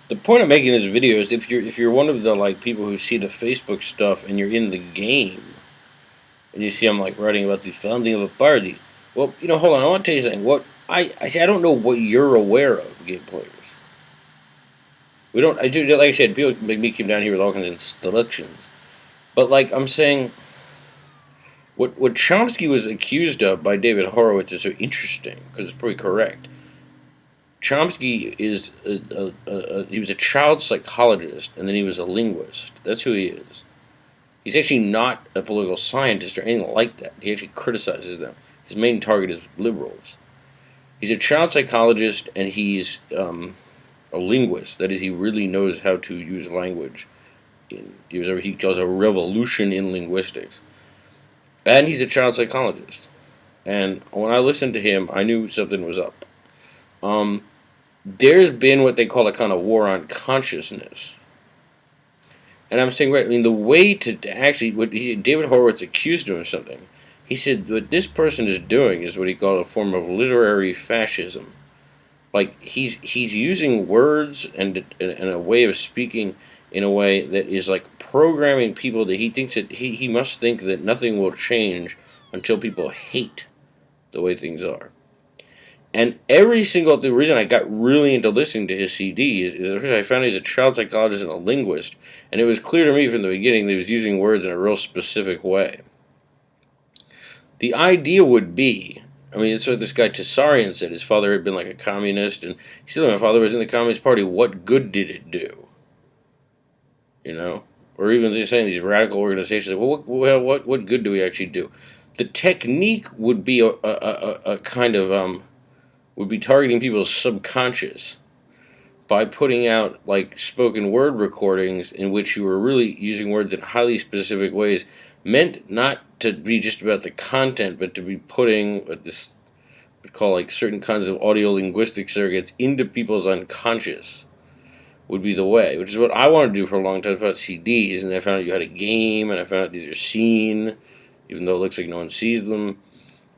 The point I'm making in this video is if you're one of the like people who see the Facebook stuff and you're in the game and you see I'm like writing about the founding of a party. Well, hold on. I want to tell you something. What I say, I don't know what you're aware of, game players. We don't. I do. Like I said, people make me come down here with all kinds of instructions. But like I'm saying, what Chomsky was accused of by David Horowitz is so interesting because it's probably correct. Chomsky is he was a child psychologist and then he was a linguist. That's who he is. He's actually not a political scientist or anything like that. He actually criticizes them. His main target is liberals. He's a child psychologist and he's a linguist. That is, he really knows how to use language. He calls a revolution in linguistics. And he's a child psychologist. And when I listened to him, I knew something was up. There's been what they call a kind of war on consciousness. And I'm saying, right, I mean, the way to actually, David Horowitz accused him of something. He said what this person is doing is what he called a form of literary fascism. Like, he's using words and a way of speaking in a way that is like programming people that he thinks that he must think that nothing will change until people hate the way things are. And the reason I got really into listening to his CDs is that I found he's a child psychologist and a linguist, and it was clear to me from the beginning that he was using words in a real specific way. The idea would be, I mean, it's what this guy Tessarian said. His father had been like a communist, and he said, my father was in the Communist Party. What good did it do? Or even just saying these radical organizations, what good do we actually do? The technique would be a kind of would be targeting people's subconscious by putting out like spoken word recordings in which you were really using words in highly specific ways, meant not to be just about the content, but to be putting what this would call like certain kinds of audio linguistic circuits into people's unconscious would be the way, which is what I wanted to do for a long time about CDs, and I found out you had a game, and I found out these are seen, even though it looks like no one sees them.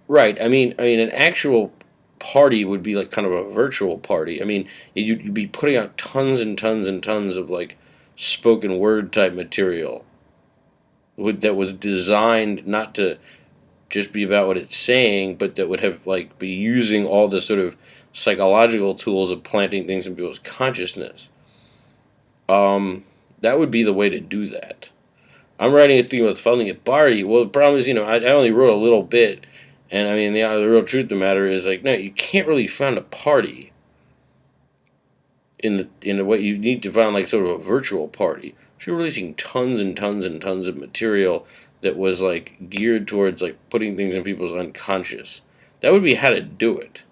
Right, I mean an actual party would be like kind of a virtual party. I mean, you'd be putting out tons and tons and tons of like spoken word type material that was designed not to just be about what it's saying, but that would have like be using all the sort of psychological tools of planting things in people's consciousness. That would be the way to do that. I'm writing a thing about funding a party. Well, the problem is, I only wrote a little bit. And I mean, the real truth of the matter is, like, no, you can't really found a party in the way you need to found like sort of a virtual party. So you're releasing tons and tons and tons of material that was like geared towards like putting things in people's unconscious. That would be how to do it.